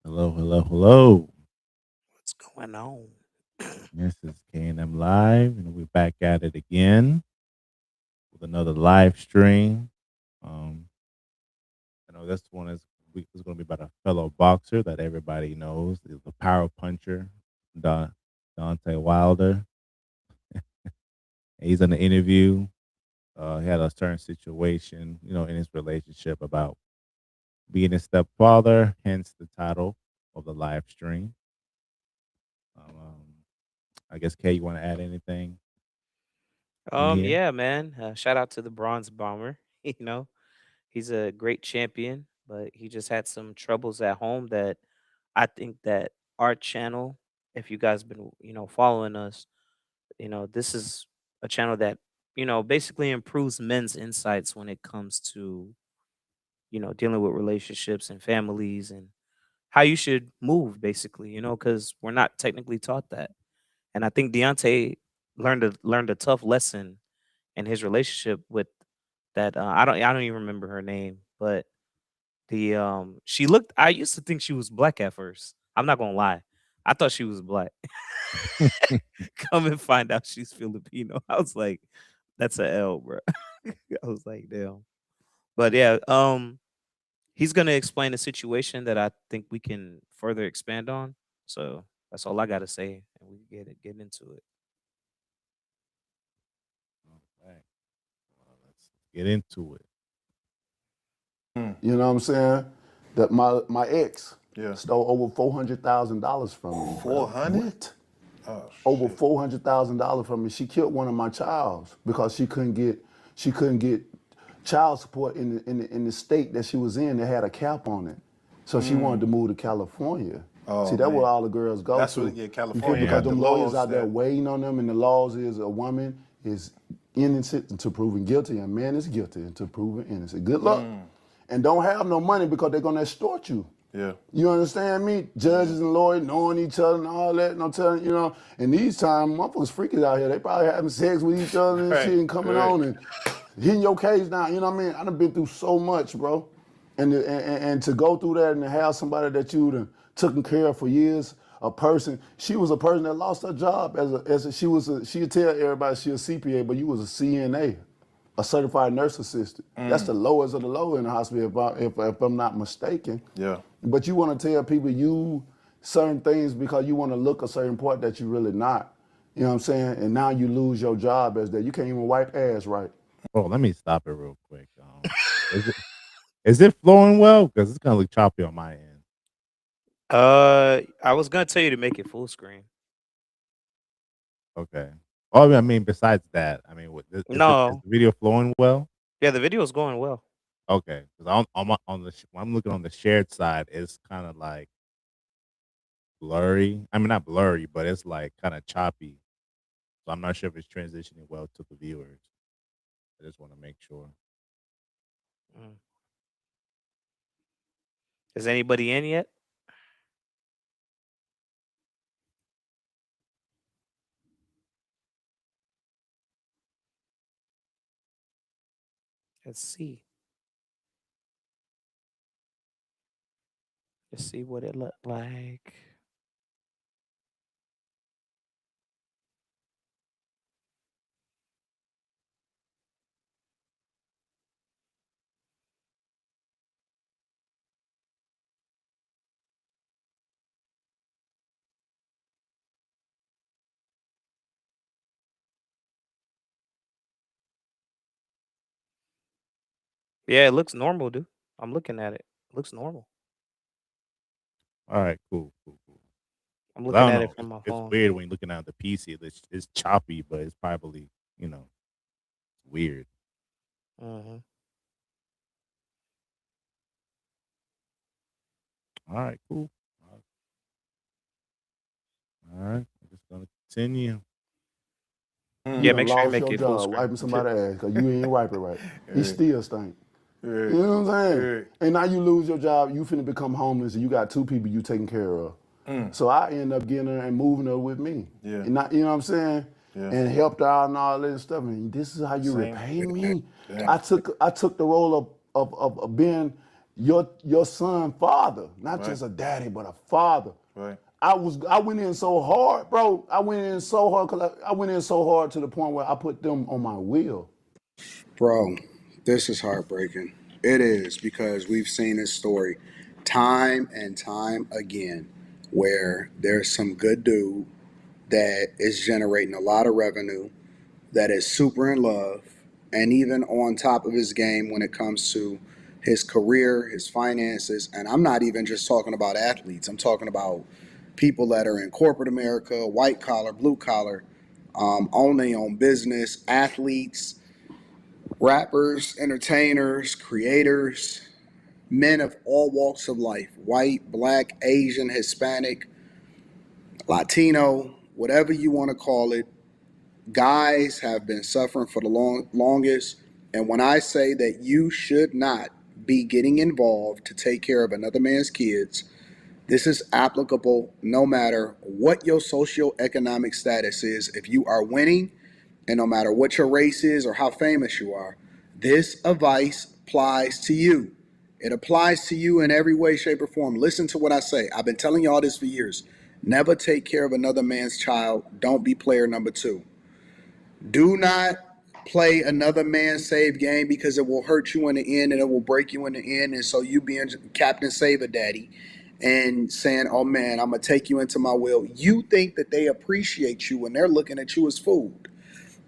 Hello, hello, hello. What's going on? This is K&M Live, and we're back at it again with another live stream. Um, I know this one is going to be about a fellow boxer that everybody knows, the power puncher, Don, Deontay Wilder. He's in the interview. He had a certain situation, in his relationship about being a stepfather, hence the title of the live stream. I guess Kay, you want to add anything in here? Yeah, man. Shout out to the Bronze Bomber. You know, he's a great champion, but he just had some troubles at home that I think that our channel, if you guys been, following us, this is a channel that, basically improves men's insights when it comes to, dealing with relationships and families and how you should move, basically, because we're not technically taught that. And I think Deontay learned a tough lesson in his relationship with that. I don't even remember her name, but the she looked. I used to think she was black at first. I'm not gonna lie. I thought she was black. Come and find out she's Filipino. I was like, that's a L, bro. I was like, damn. But yeah, he's gonna explain a situation that I think we can further expand on. So that's all I gotta say, and we can get into it. Okay. Well, let's get into it. You know what I'm saying? That my ex Yeah. stole over $400,000 from me, bro. 400? What? Oh Over shit. $400,000 from me. She killed one of my childs because she couldn't get child support in the state that she was in that had a cap on it. So she wanted to move to California. See, Oh that's where man. all the girls go That's to. what yeah, You feel me? California Because got the them lawyers laws out there that waiting on them, and the laws is a woman is innocent until proven guilty, and a man is guilty until proven innocent. Good luck. And don't have no money because they're gonna extort you. yeah. You understand me? Yeah. Judges and lawyers knowing each other and all that, and I'm telling you, and these times, motherfuckers freakies out here. They probably having sex with each other and shit Right. and coming Right. on and hitting your case down. You know what I mean? I done been through so much, bro. And to go through that and to have somebody that you done taken care of for years, a person, she was a person that lost her job she'd tell everybody she a CPA, but you was a CNA, a certified nurse assistant. That's the lowest of the low in the hospital, if I'm not mistaken. Yeah. But you want to tell people you certain things because you want to look a certain part that you really not. You know what I'm saying? And now you lose your job as that. You can't even wipe ass right. Oh, let me stop it real quick. Is it is it flowing well? Because it's gonna look choppy on my end. I was gonna tell you to make it full screen. Okay. Oh, I mean, besides that, I mean, is No, the video flowing well? yeah, the video is going well. Okay, because when I'm looking on the shared side, it's kind of like blurry. I mean, not blurry, but it's like kind of choppy. So I'm not sure if it's transitioning well to the viewers. I just want to make sure. Mm. Is anybody in yet? Let's see. Let's see what it looked like. Yeah, it looks normal, dude. I'm looking at it. Looks normal. All right, cool, cool, cool. I'm 'Cause I looking don't at it know. from my It's phone. weird when you're looking at the PC. It's choppy, but it's probably weird. Hmm. All right, cool. All right, I'm just gonna continue. You Yeah, done make sure you lost make your it full job screen. wiping somebody's ass because you ain't wipe it right. He Right. still stink. You Right. know what I'm saying? Right. And now you lose your job, you finna become homeless, and you got two people you taking care of. So I end up getting her and moving her with me. Yeah. And not, you know what I'm saying? Yeah. And helped her out and all that stuff. And this is how you Same. repay me? Yeah. I took the role of being your son father, not Right. just a daddy, but a father. Right. I went in so hard, bro. I went in so hard because I went in so hard to the point where I put them on my will. Bro, this is heartbreaking. It is because we've seen this story time and time again where there's some good dude that is generating a lot of revenue, that is super in love, and even on top of his game when it comes to his career, his finances. And I'm not even just talking about athletes, I'm talking about people that are in corporate America, white collar, blue collar, own their own business, athletes, rappers, entertainers, creators, men of all walks of life, white, black, Asian, Hispanic, Latino, whatever you want to call it. Guys have been suffering for the longest. And when I say that you should not be getting involved to take care of another man's kids, this is applicable no matter what your socioeconomic status is. If you are winning, and no matter what your race is or how famous you are, this advice applies to you. It applies to you in every way, shape, or form. Listen to what I say. I've been telling y'all this for years. Never take care of another man's child. Don't be player number two. Do not play another man's save game because it will hurt you in the end and it will break you in the end. And so you being Captain Saver Daddy and saying, oh man, I'm going to take you into my will. You think that they appreciate you when they're looking at you as food.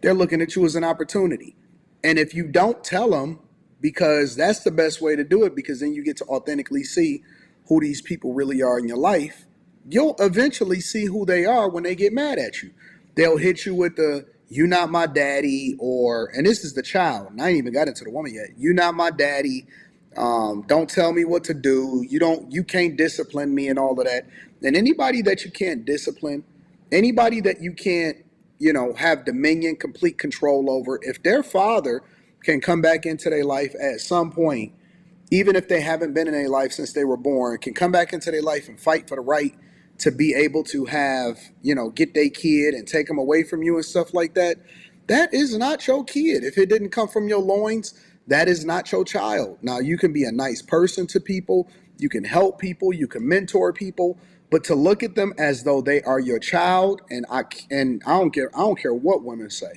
They're looking at you as an opportunity. And if you don't tell them, because that's the best way to do it, because then you get to authentically see who these people really are in your life, you'll eventually see who they are when they get mad at you. They'll hit you with the, you not my daddy, or, and this is the child, and I ain't even got into the woman yet. You not my daddy. Don't tell me what to do. You can't discipline me and all of that. And anybody that you can't discipline, anybody that you can't, have dominion, complete control over, if their father can come back into their life at some point, even if they haven't been in their life since they were born, can come back into their life and fight for the right to be able to have, get their kid and take them away from you and stuff like that. That is not your kid. If it didn't come from your loins, that is not your child. Now, you can be a nice person to people, you can help people, you can mentor people, but to look at them as though they are your child, and I don't care what women say.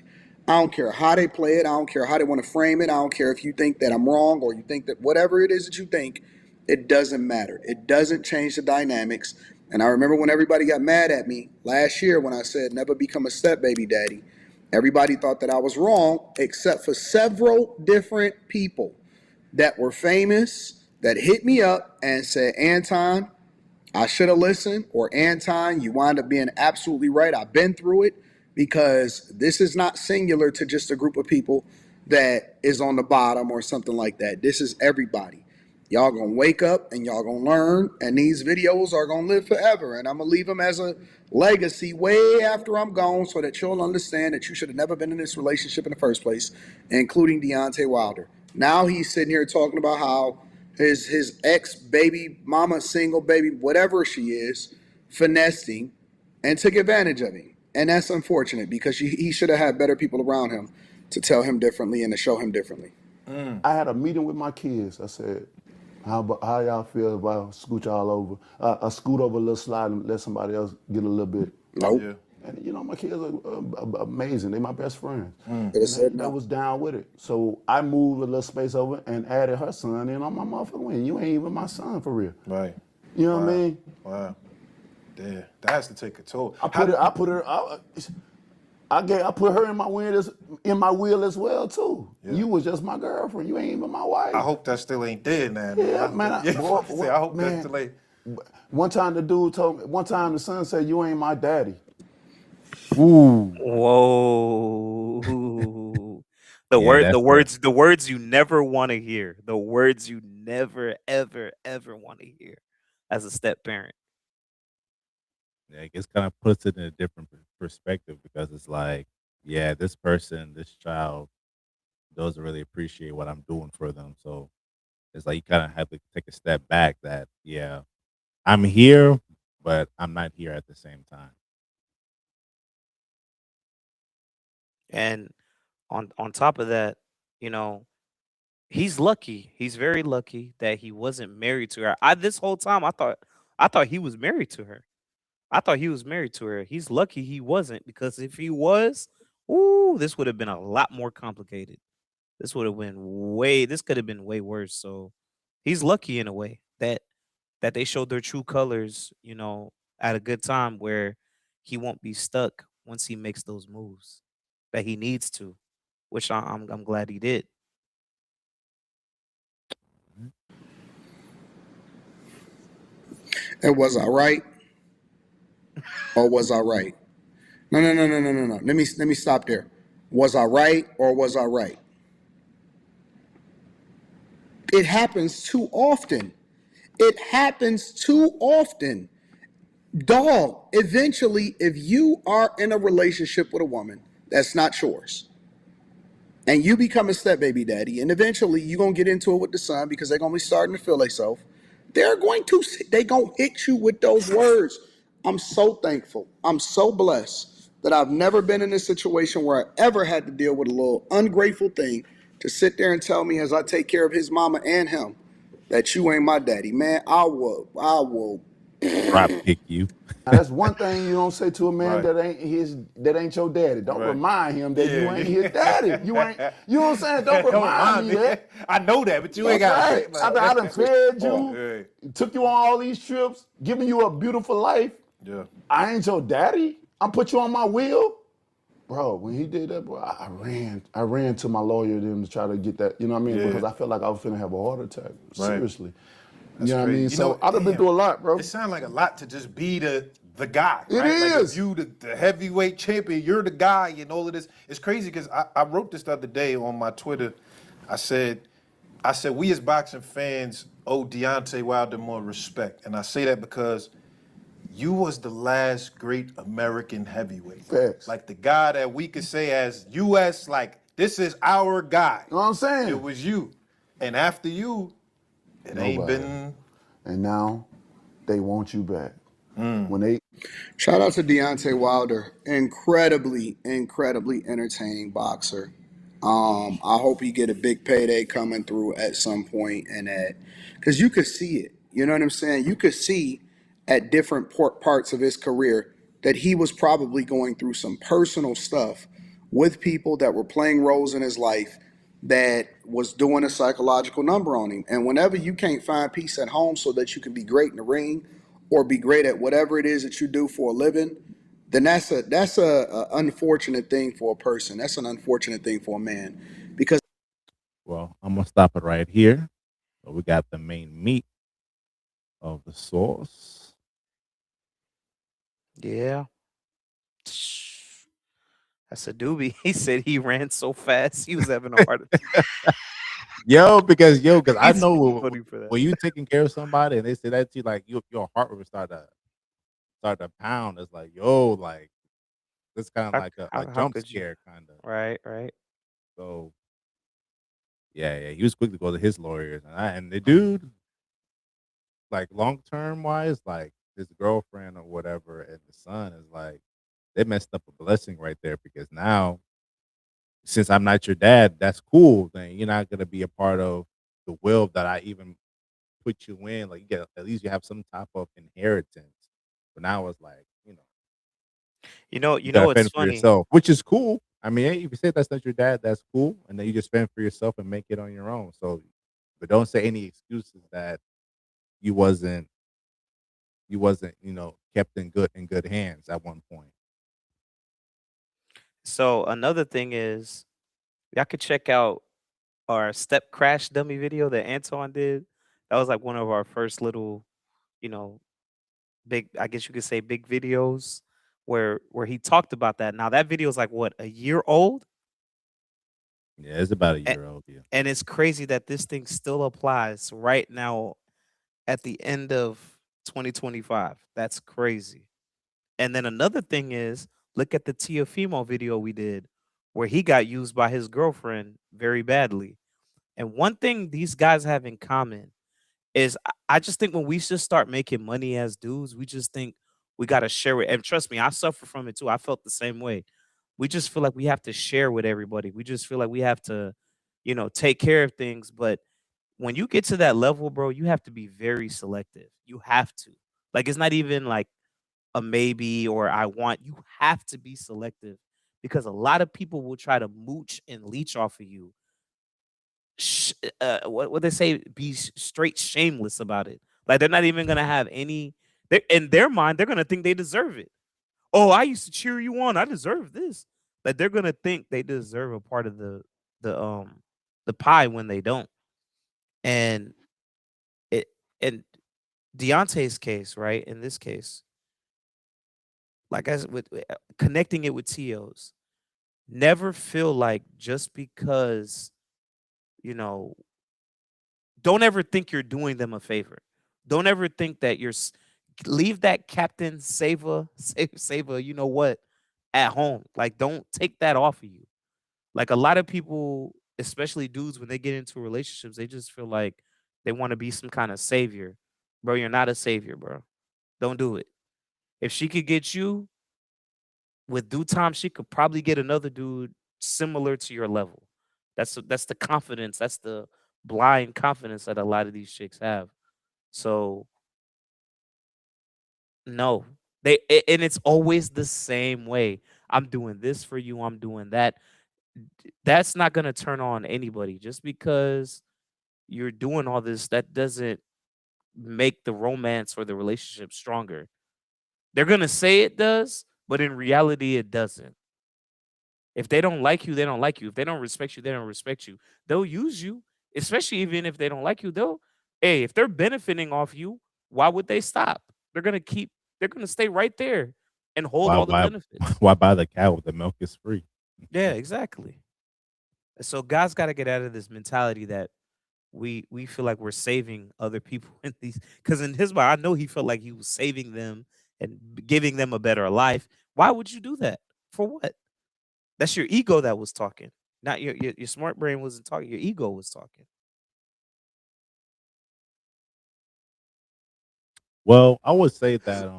I don't care how they play it. I don't care how they want to frame it. I don't care if you think that I'm wrong or you think that whatever it is that you think, it doesn't matter. It doesn't change the dynamics. And I remember when everybody got mad at me last year when I said never become a step baby daddy. Everybody thought that I was wrong, except for several different people that were famous that hit me up and said, Anton, I should have listened, or Anton, you wind up being absolutely right. I've been through it, because this is not singular to just a group of people that is on the bottom or something like that. This is everybody. Y'all gonna wake up and y'all gonna learn, and these videos are gonna live forever. And I'm gonna leave them as a legacy way after I'm gone, so that you'll understand that you should have never been in this relationship in the first place, including Deontay Wilder. Now he's sitting here talking about how his ex baby mama, single baby, whatever she is, finessed him and took advantage of him. And that's unfortunate, because he should have had better people around him to tell him differently and to show him differently. I had a meeting with my kids. I said, how y'all feel if I scoot y'all over? I scoot over a little slide and let somebody else get a little bit. Nope. Yeah. And my kids are amazing. They my best friends, Could have and said they no. was down with it. So I moved a little space over and added her son in on my motherfucking wing. You ain't even my son for real. Right. You know what I Wow. mean? Wow. Yeah. That has to take a toll. I How? put her. I put her in my wheel as well too. Yeah. You was just my girlfriend. You ain't even my wife. I hope that still ain't dead now, man. Yeah, man. Yeah, say, I hope that still ain't. One time the dude told me. One time the son said, "You ain't my daddy." Ooh. Whoa. Yeah, that's tough. The words you never want to hear. The words you never ever ever want to hear as a step parent. Yeah, it kind of puts it in a different perspective, because it's like, yeah, this person, this child doesn't really appreciate what I'm doing for them. So it's like you kind of have to take a step back that, yeah, I'm here, but I'm not here at the same time. And on top of that, you know, He's lucky. He's very lucky that he wasn't married to her. I This whole time I thought he was married to her. I thought he was married to her. He's lucky he wasn't, because if he was, ooh, this would have been a lot more complicated. This could have been way worse. So he's lucky in a way that they showed their true colors, at a good time where he won't be stuck once he makes those moves that he needs to, which I'm glad he did. And was I right or was I right? No, no, no, no, no, no, no. Let me stop there. Was I right or was I right? It happens too often. It happens too often. Dog, eventually, if you are in a relationship with a woman that's not yours, and you become a step baby daddy, and eventually you're gonna get into it with the son because they're gonna be starting to feel themselves. They gonna hit you with those words. I'm so thankful. I'm so blessed that I've never been in a situation where I ever had to deal with a little ungrateful thing to sit there and tell me as I take care of his mama and him that you ain't my daddy. Man, I will. Drop kick you. Now that's one thing you don't say to a man Right. that ain't your daddy. Don't Right. remind him that you Yeah. ain't his daddy. You know what I'm saying? Don't Don't remind me that. I know that, but you ain't That's got to right. say like I done fed you, Right. took you on all these trips, giving you a beautiful life. Yeah. I ain't your daddy. I'm put you on my wheel. Bro, when he did that, bro, I ran to my lawyer then to try to get that, you know what I mean? Yeah. Because I felt like I was finna have a heart attack. Right. Seriously. That's You know what I crazy. mean? So I've been damn, through a lot, bro. It sounds like a lot to just be the guy, It right? Like if is. you the heavyweight champion, you're the guy and all of this. It's crazy because I wrote this the other day on my Twitter. I said, we as boxing fans owe Deontay Wilder more respect. And I say that because you was the last great American heavyweight. Facts. Like the guy that we could say as US, like, this is our guy. You know what I'm saying? It was you. And after you, it ain't Nobody. been. And now they want you back. When they Shout out to Deontay Wilder. Incredibly, incredibly entertaining boxer. I hope he get a big payday coming through at some point, and that because you could see it. You know what I'm saying? You could see at different parts of his career that he was probably going through some personal stuff with people that were playing roles in his life that was doing a psychological number on him. And whenever you can't find peace at home so that you can be great in the ring or be great at whatever it is that you do for a living, then that's a unfortunate thing for a person. That's an unfortunate thing for a man because Well, I'm gonna stop it right here. So we got the main meat of the sauce. Yeah. That's a doobie. He said he ran so fast he was having a heart attack. Because I He's know so funny for that. when you taking care of somebody and they say that to you, like your heart will start to pound. It's like like it's kind of How like a how jump could you? scare, kind of. Right, right. So yeah, he was quick to go to his lawyers, and the dude, like long term wise, like his girlfriend or whatever, and the son is like they messed up a blessing right there because now since I'm not your dad, that's cool. Then you're not gonna be a part of the will that I even put you in. Like you get at least you have some type of inheritance. But now it's like You you know gotta what's fend for funny? yourself, which is cool. I mean, hey, if you say that's not your dad, that's cool, and then you just fend for yourself and make it on your own. So, but don't say any excuses that you wasn't kept in good hands at one point. So another thing is, y'all could check out our step crash dummy video that Anton did. That was like one of our first little, you know, big, I guess you could say big videos where he talked about that. Now that video is like what, a year old? Yeah, it's about a And, year old. Yeah, and it's crazy that this thing still applies right now at the end of 2025. That's crazy. And then another thing is, look at the Tiafimo video we did where he got used by his girlfriend very badly. And one thing these guys have in common is I just think when we just start making money as dudes, we just think we got to share it. And trust me, I suffer from it too. I felt the same way. We just feel like we have to share with everybody. We just feel like we have to take care of things. But when you get to that level, bro, you have to be very selective. You have to. Like, it's not even like a maybe or I want. You have to be selective because a lot of people will try to mooch and leech off of you. What they say, be straight shameless about it. Like, they're not even gonna have any. In their mind, they're gonna think they deserve it. Oh, I used to cheer you on. I deserve this. Like, they're gonna think they deserve a part of the pie when they don't. And it and Deontay's case, right? In this case, like as with connecting it with TOs, never feel like just because you know don't ever think you're doing them a favor. Don't ever think that leave that Captain Save you know what at home. Like, don't take that off of you. Like, a lot of people, especially dudes, when they get into relationships, they just feel like they want to be some kind of savior. Bro, you're not a savior, bro. Don't do it. If she could get you, with due time, she could probably get another dude similar to your level. That's the confidence. That's the blind confidence that a lot of these chicks have. So no, and it's always the same way. I'm doing this for you. I'm doing that. That's not gonna turn on anybody. Just because you're doing all this, that doesn't make the romance or the relationship stronger. They're gonna say it does, but in reality, it doesn't. If they don't like you, they don't like you. If they don't respect you, they don't respect you. They'll use you, especially even if they don't like you. Hey, if they're benefiting off you, why would they stop? They're gonna keep. They're gonna stay right there and hold Why all the why benefits. why buy the cow if the milk is free? Yeah, exactly. So guys got to get out of this mentality that we feel like we're saving other people in these. Because in his mind, I know he felt like he was saving them and giving them a better life. Why would you do that? For what? That's your ego that was talking. Not your smart brain wasn't talking. Your ego was talking. Well, I would say that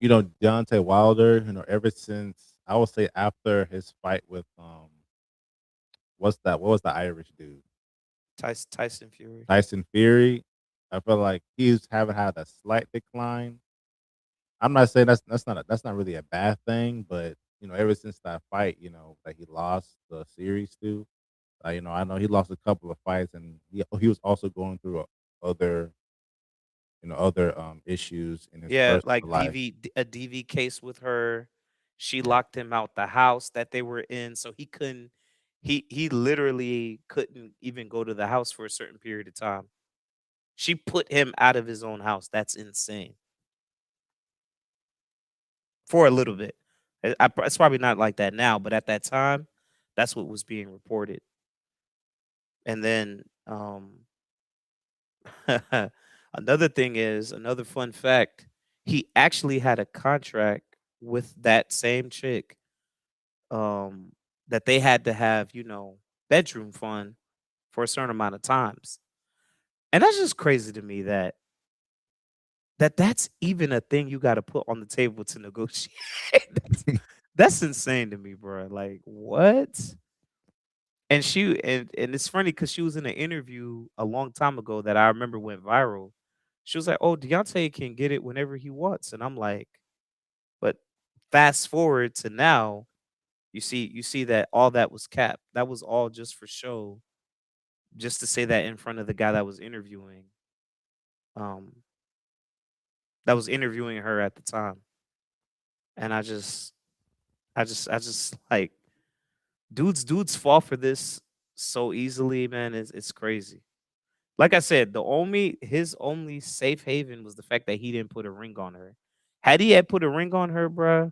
Deontay Wilder, ever since I would say after his fight with what was the Irish dude? Tyson Fury. Tyson Fury. I feel like he's haven't had a slight decline. I'm not saying that's not really a bad thing, but ever since that fight, that he lost the series to, I know he lost a couple of fights, and he was also going through other other issues in his Yeah, personal like life. a DV case with her. She Yeah, locked him out the house that they were in, so he couldn't. He literally couldn't even go to the house for a certain period of time. She put him out of his own house. That's insane. For a little bit. It's probably not like that now, but at that time, that's what was being reported. And then another thing is another fun fact. He actually had a contract with that same chick, um, that they had to have, bedroom fun for a certain amount of times. And that's just crazy to me that's even a thing you got to put on the table to negotiate. That's insane to me, bro. Like, what? And it's funny because she was in an interview a long time ago that I remember went viral. She was like, "Oh, Deontay can get it whenever he wants," and I'm like, "But fast forward to now, you see that all that was capped. That was all just for show, just to say that in front of the guy um, that was interviewing her at the time." And I just like dudes fall for this so easily, man. It's crazy. Like I said, his only safe haven was the fact that he didn't put a ring on her. Had he had put a ring on her, bruh,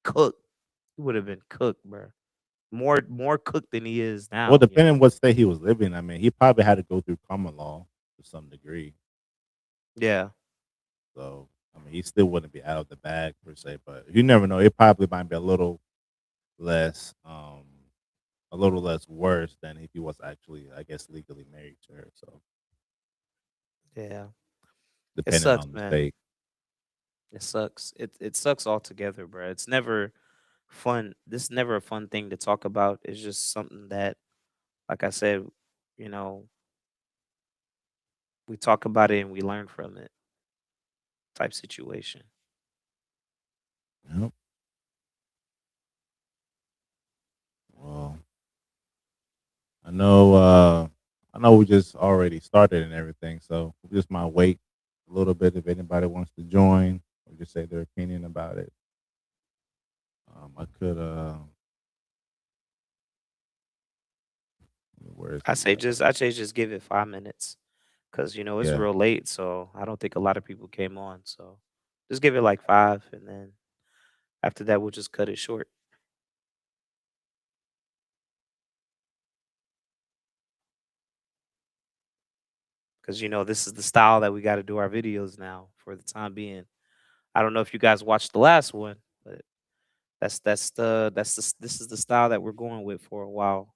cooked. He would have been cooked, bruh. More cooked than he is well, now. depending on what state he was living, I mean, he probably had to go through common law to some degree. Yeah, So, I mean, he still wouldn't be out of the bag per se, but you never know. It probably might be less, um, a little less worse than if he was actually, I guess, legally married to her. So, yeah. It depending sucks, on the man. state. It sucks. It sucks altogether, bruh. It's never fun. This is never a fun thing to talk about. It's just something that, like I said, you know, we talk about it and we learn from it type situation. Yep. Well, I know. I know we just already started and everything, so we just might wait a little bit if anybody wants to join or just say their opinion about it. I could. Where is the? I say just give it 5 minutes because it's Yeah. real late, so I don't think a lot of people came on. So just give it like 5, and then after that we'll just cut it short because this is the style that we got to do our videos now for the time being. I don't know if you guys watched the last one, but this is the style that we're going with for a while.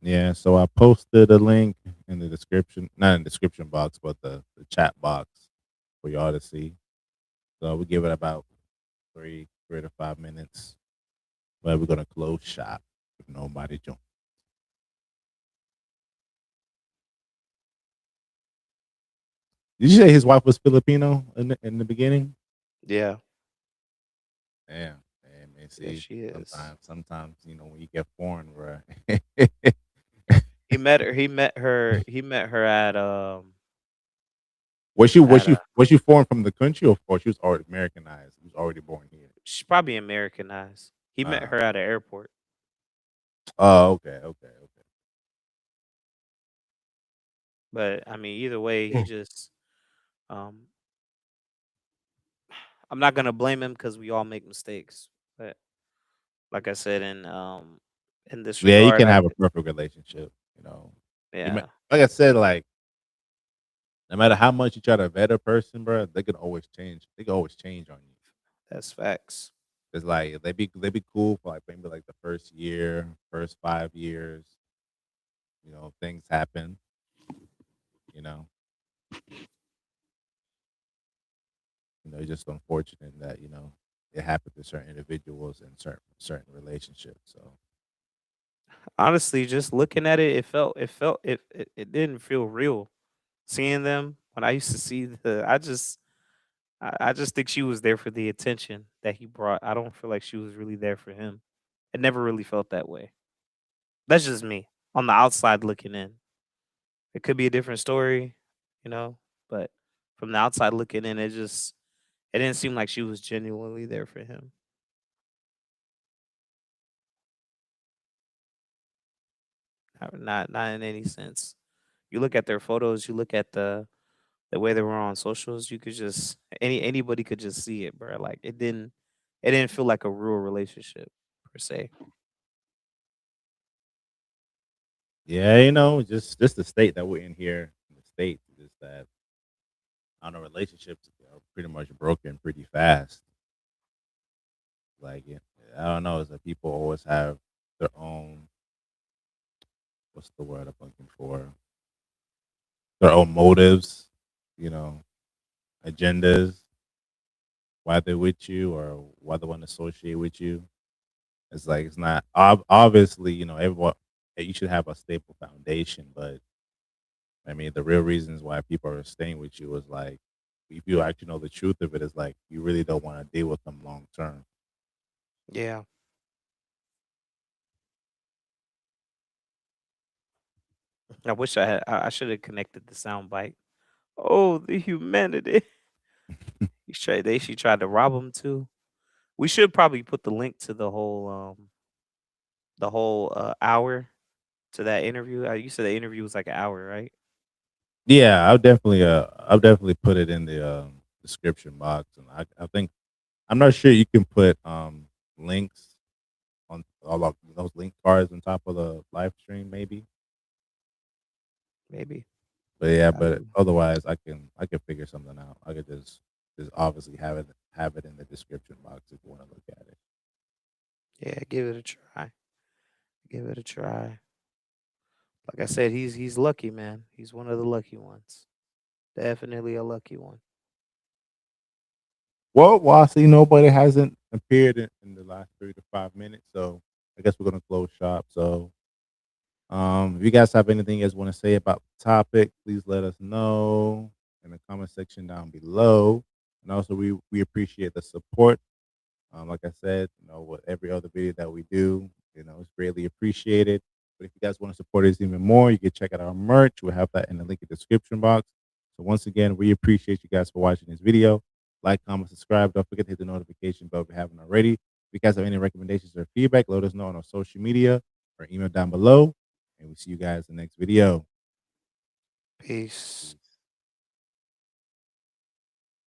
Yeah. So I posted a link in the description, not in the description box, but the chat box for y'all to see. So we give it about 3 to 5 minutes, but we're gonna close shop if nobody joins. Did you say his wife was Filipino in the beginning? Yeah, Damn. And man, yeah, see, she is. sometimes when you get foreign, bro. He met her Was at she was she foreign from the country, or she was already Americanized? She was already born here. she's probably Americanized. He met Uh, her at an airport. oh, okay, okay, But I mean, either way, he okay. just um I'm not gonna blame him because we all make mistakes. But like I said, in this Yeah, you regard, can have a perfect relationship. You know, yeah, like I said, like no matter how much you try to vet a person, bro, they can always change. They can always change on you. that's facts. It's like they be cool for like maybe like the first year, first 5 years. Things happen. You know, it's just unfortunate that it happened to certain individuals and certain relationships. So Honestly, just looking at it, it didn't feel real. Seeing them when I used to see I just think she was there for the attention that he brought. I don't feel like she was really there for him. It never really felt that way. That's just me on the outside looking in. It could be a different story, you know, but from the outside looking in, it didn't seem like she was genuinely there for him. Not in any sense. You look at their photos, you look at the way they were on socials, you could just anybody could just see it, bro. Like it didn't feel like a real relationship per se. yeah, just the state that we're in here in the states is that I don't know relationships are pretty much broken pretty fast. Like I don't know, is that people always have their own what's the word I'm looking for? Their own motives, you know, agendas, why they're with you or why they want to associate with you. It's like it's not obviously, everyone you should have a stable foundation, but I mean the real reasons why people are staying with you is like if you actually know the truth of it is like you really don't want to deal with them long term. Yeah. I wish I should have connected the sound bite. Oh, the humanity. She tried to rob him too. We should probably put the link to the whole hour to that interview. You said the interview was like an hour, right? Yeah, I'll definitely put it in the description box, and I think I'm not sure you can put links on all of those link cards on top of the live stream, maybe. Maybe. But yeah, I'll but do. otherwise, I can figure something out. I could just obviously have it in the description box if you want to look at it. Yeah, give it a try. Give it a try. Like I said, he's lucky, man. He's one of the lucky ones. Definitely a lucky one. Well, I see nobody hasn't appeared in the last 3 to 5 minutes, so I guess we're gonna close shop. So, if you guys have anything you guys want to say about the topic, please let us know in the comment section down below. And also, we appreciate the support. Like I said, with every other video that we do, it's greatly appreciated. But if you guys want to support us even more, you can check out our merch. We'll have that in the link in the description box. So once again, we appreciate you guys for watching this video. Like, comment, subscribe. Don't forget to hit the notification bell if you haven't already. If you guys have any recommendations or feedback, let us know on our social media or email down below. And we'll see you guys in the next video. Peace.